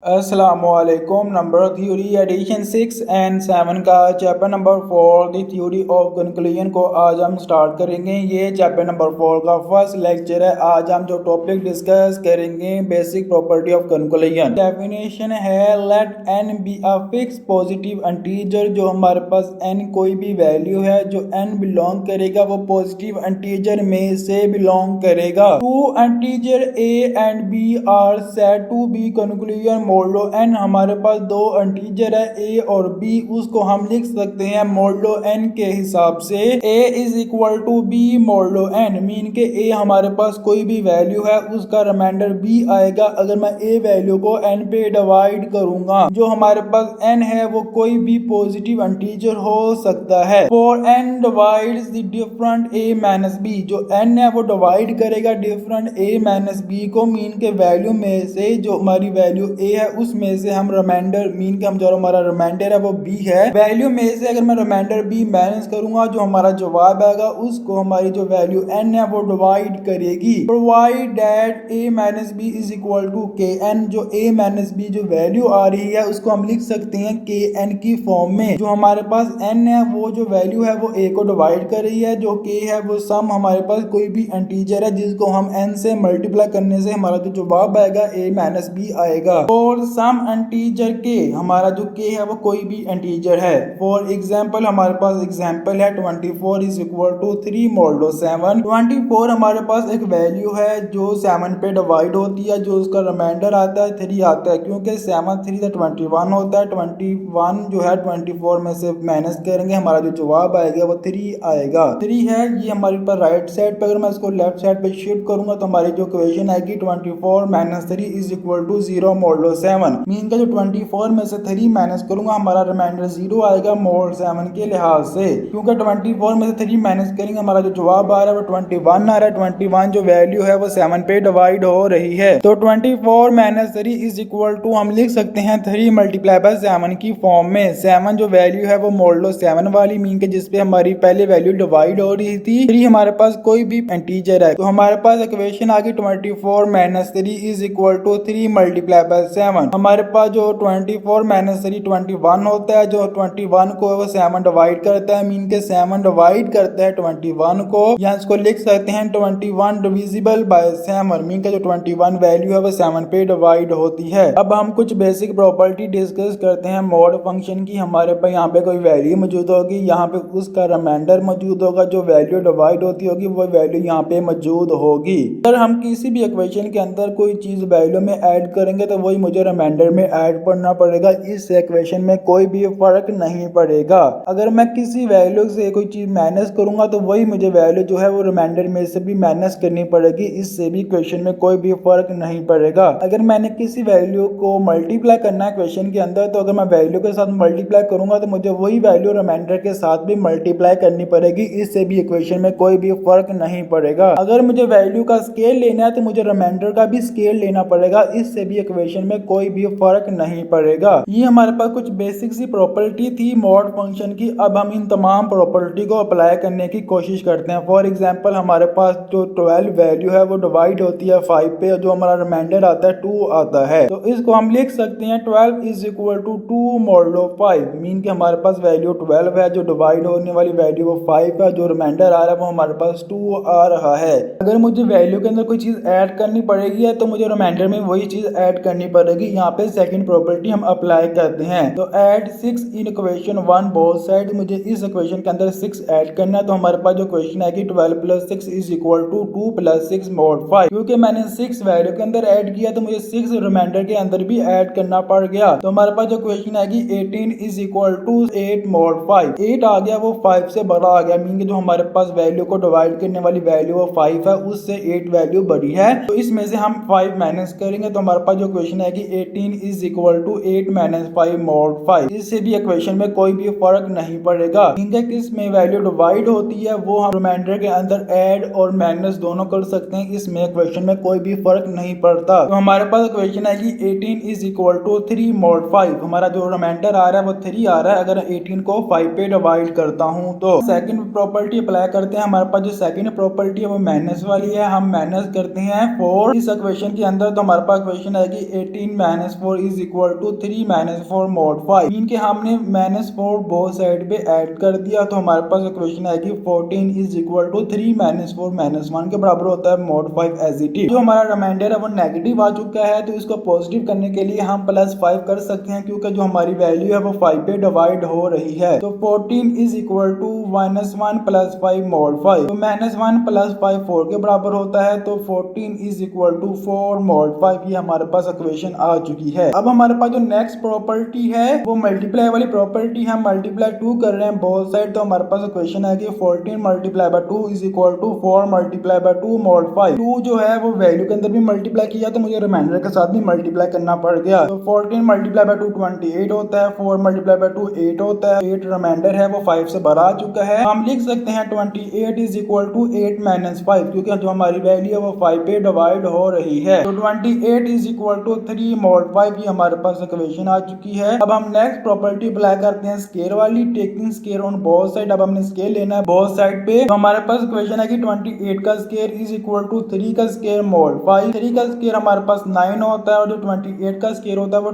Assalamualaikum. Number theory edition 6 and 7 का chapter number 4 the theory of conclusion को आज हम स्टार्ट करेंगे। ये चैप्टर नंबर 4 का फर्स्ट लेक्चर है। आज हम जो टॉपिक डिस्कस करेंगे basic property of conclusion. Definition है let n be a fix positive integer. जो हमारे पास n कोई भी वैल्यू है जो n बिलोंग करेगा वो पॉजिटिव इंटीजर में से बिलोंग करेगा। Two integer a and b are said to be conclusion modulo n। हमारे पास दो इंटीजर है a और b, उसको हम लिख सकते हैं मोडलो n के हिसाब से। a is equal to b modulo n, mean के a हमारे पास कोई भी वैल्यू है उसका रिमाइंडर b आएगा। अगर मैं a वैल्यू को n पे डिवाइड करूंगा, जो हमारे पास n है वो कोई भी पॉजिटिव इंटीजर हो सकता है। For n divides the different a minus b, जो n है वो डिवाइड करेगा डिफरेंट a माइनस b को, मीन के वैल्यू में से जो हमारी वैल्यू a है उसमें से हम रिमाइंडर, मीन के हम जो हमारा रिमाइंडर है वो b है, वैल्यू में से अगर मैं रिमाइंडर b माइनस करूंगा जो हमारा जवाब आएगा उसको हमारी जो वैल्यू n है वो डिवाइड करेगी। Provide that a minus b is equal to K n, जो a माइनस b जो वैल्यू आ रही है उसको हम लिख सकते हैं के n की फॉर्म में। जो हमारे पास n है वो जो वैल्यू है वो a को डिवाइड कर रही है, जो k है वो सम हमारे पास कोई भी इंटीजर है जिसको हम n से मल्टीप्लाई करने से हमारा जो जवाब आएगा a माइनस b आएगा। और सम इंटीजर के, हमारा जो k है वो कोई भी इंटीजर है। फॉर एग्जांपल हमारे पास एग्जांपल है 24 इज इक्वल टू 3 मोडलो 7। 24 हमारे पास एक वैल्यू है जो 7 पे डिवाइड होती है, जो उसका रिमाइंडर आता है 3 आता है, क्योंकि 7 3 से 21 होता है। 21 जो है 24 में से माइनस करेंगे हमारा जो जवाब आएगा वो 3 आएगा। 3 है ये हमारे पास राइट साइड पे, अगर मैं इसको लेफ्ट साइड पे शिफ्ट करूंगा तो हमारी जो इक्वेशन आएगी 24 माइनस 3 इज इक्वल टू 0 मोडलो 7, मीन का जो 24 में से 3 माइनस करूंगा हमारा रिमाइंडर 0 आएगा मोड 7 के लिहाज से, क्योंकि 24 में से 3 माइनस करेंगे हमारा जो जवाब आ रहा है वो 21 आ रहा है। 21 जो वैल्यू है वो 7 पे डिवाइड हो रही है, तो 24 माइनस 3 इज इक्वल टू हम लिख सकते हैं 3 मल्टीप्लाई बाय 7 की फॉर्म में। 7 जो वैल्यू है वो मोडलो 7 वाली, मीन के जिसपे हमारी पहले वैल्यू डिवाइड हो रही थी। 3 हमारे पास कोई भी इंटीजर है, तो हमारे पास इक्वेशन आ गई 24 minus 3 is equal to 3 multiply by 7। हमारे पास जो 24 माइनस 3 21 होता है, जो 21 को वो 7 डिवाइड करता है, मीन के 7 डिवाइड करता है 21 को, या इसको लिख सकते हैं 21 डिविजिबल बाय 7, मीन का जो 21 वैल्यू है वो 7 पे डिवाइड होती है। अब हम कुछ बेसिक प्रॉपर्टी डिस्कस करते हैं मॉड फंक्शन की। हमारे पास यहाँ पे कोई वैल्यू मौजूद होगी, यहाँ पे उसका रिमाइंडर मौजूद होगा, जो वैल्यू डिवाइड होती होगी वो वैल्यू यहाँ पे मौजूद होगी। अगर हम किसी भी इक्वेशन के अंदर कोई चीज वैल्यू में ऐड करेंगे तो वही मुझे रिमाइंडर में ऐड करना पड़ेगा, इस इक्वेशन में कोई भी फर्क नहीं पड़ेगा। अगर मैं किसी वैल्यू से कोई चीज माइनस करूंगा तो वही मुझे वैल्यू जो है वो रिमाइंडर में से भी माइनस करनी पड़ेगी, इससे भी इक्वेशन में कोई भी फर्क नहीं पड़ेगा। अगर मैंने किसी वैल्यू को मल्टीप्लाई करना है इक्वेशन के अंदर, तो अगर मैं वैल्यू के साथ मल्टीप्लाई करूंगा तो मुझे वही वैल्यू रिमाइंडर के साथ भी मल्टीप्लाई करनी पड़ेगी, इससे भी इक्वेशन में कोई भी फर्क नहीं पड़ेगा। अगर मुझे वैल्यू का स्केल लेना है तो मुझे रिमाइंडर का भी स्केल लेना पड़ेगा, इससे भी इक्वेशन में कोई भी फर्क नहीं पड़ेगा। ये हमारे पास कुछ बेसिक सी प्रॉपर्टी थी मॉड फंक्शन की। अब हम इन तमाम प्रॉपर्टी को अप्लाई करने की कोशिश करते हैं। फॉर एग्जांपल हमारे पास जो 12 वैल्यू है वो डिवाइड होती है 5 पे, जो हमारा रिमाइंडर आता है 2 आता है, तो इसको हम लिख सकते हैं 12 इज इक्वल टू 2 मोडलो 5, मीन के हमारे पास वैल्यू 12 है, जो डिवाइड होने वाली वैल्यू वो 5 है, जो रिमाइंडर आ रहा है वो हमारे पास 2 आ रहा है। अगर मुझे वैल्यू के अंदर कोई चीज ऐड करनी पड़ेगी तो मुझे रिमाइंडर में वही चीज ऐड करनी पड़ेगी। यहाँ पे सेकंड प्रॉपर्टी हम अप्लाई करते हैं, तो add 6 in equation 1 both side. मुझे इस इक्वेशन के अंदर 6 ऐड करना है, तो हमारे पास जो इक्वेशन आएगी 12 plus 6 is equal to 2 plus 6 mod 5। क्योंकि मैंने 6 वैल्यू के अंदर ऐड किया तो मुझे 6 रिमाइंडर के अंदर भी ऐड करना पड़ गया, तो हमारे पास जो इक्वेशन आएगी 18 इज इक्वल टू 8 मोड 5। 8 आ गया वो 5 से बड़ा आ गया, मीन जो हमारे पास वैल्यू को डिवाइड करने वाली वैल्यू वो 5 है, उससे 8 वैल्यू बड़ी है, तो इसमें से हम 5 माइनस करेंगे तो हमारे पास जो इक्वेशन आएगी 18 is equal to 8 minus 5 mod 5। इससे भी इक्वेशन में कोई भी फर्क नहीं पड़ेगा, क्योंकि किसमें वैल्यू डिवाइड होती है वो हम रिमाइंडर के अंदर ऐड और माइनस दोनों कर सकते हैं, इसमें इक्वेशन में कोई भी फर्क नहीं पड़ता। तो हमारे पास इक्वेशन आएगी 18 इज इक्वल टू 3 मोड 5। हमारा जो रिमाइंडर आ रहा है वो 3 आ रहा है, अगर 18 को 5 पे डिवाइड करता हूँ तो सेकंड प्रॉपर्टी अप्लाई करते हैं। हमारे पास जो सेकंड प्रॉपर्टी है वो माइनस वाली है, हम माइनस करते हैं 4 इस इक्वेशन के अंदर, तो हमारे पास इक्वेशन आएगी 18 14 minus 4 is equal to 3 minus 4 mod 5। Mean के हमने माइनस 4 बोथ साइड पे ऐड कर दिया तो हमारे पास इक्वेशन आएगी 14 is equal to 3 minus 4 minus 1 के बराबर होता है मॉड 5 एज इट इज। जो हमारा रिमाइंडर है वो नेगेटिव आ चुका है तो इसको पॉजिटिव करने के लिए हम प्लस 5 कर सकते हैं क्योंकि जो हमारी वैल्यू है वो 5 पे डिवाइड हो रही है। तो 14 is equal to minus 1 plus 5 mod 5। तो माइनस 1 प्लस 5 4 के बराबर होता है तो 14 इज इक्वल टू 4 मॉड 5। ये हमारे पास इक्वेशन आ चुकी है। अब हमारे पास जो नेक्स्ट प्रॉपर्टी है वो मल्टीप्लाई वाली प्रॉपर्टी है। मल्टीप्लाई 2 कर रहे हैं बोथ साइड तो हमारे पास इक्वेशन है कि 14 multiply by 2 is equal to 4 multiply by 2 mod 5। 2 जो है वो वैल्यू के अंदर भी मल्टीप्लाई किया तो मुझे रिमाइंडर के साथ भी मल्टीप्लाई करना पड़ गया। तो 14 मल्टीप्लाई बाय 2 28 होता है, 4 मल्टीप्लाई बाय 2 8 होता है, 8 रिमाइंडर है वो 5 से बड़ा आ चुका है। हम लिख सकते हैं 28 इज इक्वल टू 8 माइनस 5 क्योंकि जो हमारी वैल्यू है वो 5 पे डिवाइड हो रही है। तो 28 इज इक्वल टू 3 मॉड 5 ये हमारे पास इक्वेशन आ चुकी है। अब हम नेक्स्ट प्रॉपर्टी अप्लाई करते हैं स्केयर वाली, taking square on both side. अब हमने स्केयर लेना है बोथ साइड पे तो हमारे पास इक्वेशन है कि 28 का स्केयर इज इक्वल टू 3 का स्केयर मॉड 5। 3 का स्केयर हमारे पास 9 होता है और जो 28 का स्केयर होता है वो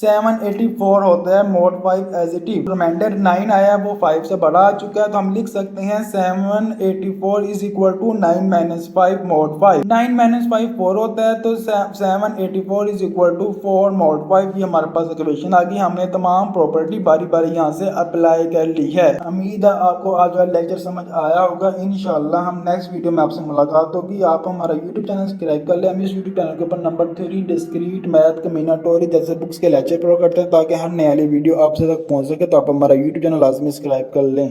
784 होता है mod 5 as it is. Reminder 9 आया वो 5 से बड़ा आ चुका है तो हम लिख सकते हैं 784 is equal to 9 minus 5 mod 5। 9 minus 5 4 होता है तो 784 इज इक्वल टू 4 मॉड 5। ये हमारे पास इक्वेशन आ गई। हमने तमाम प्रॉपर्टी बारी बारी यहाँ से अप्लाई कर ली है। उम्मीद है आपको आज वाला लेक्चर समझ आया होगा। इंशाल्लाह हम नेक्स्ट वीडियो में आपसे मुलाकात होगी। आप हमारा यूट्यूब चैनल सब्सक्राइब कर ले। हम इस यूट्यूब चैनल के ऊपर नंबर 3 डिस्क्रीट मैथ कम्बिनेटोरी जैसे बुक्स के लेक्चर प्रोवाइड करते हैं ताकि हर नई वाली वीडियो आपसे तक पहुंच सके। तो आप हमारा यूट्यूब चैनल लाजमी सब्सक्राइब कर लें।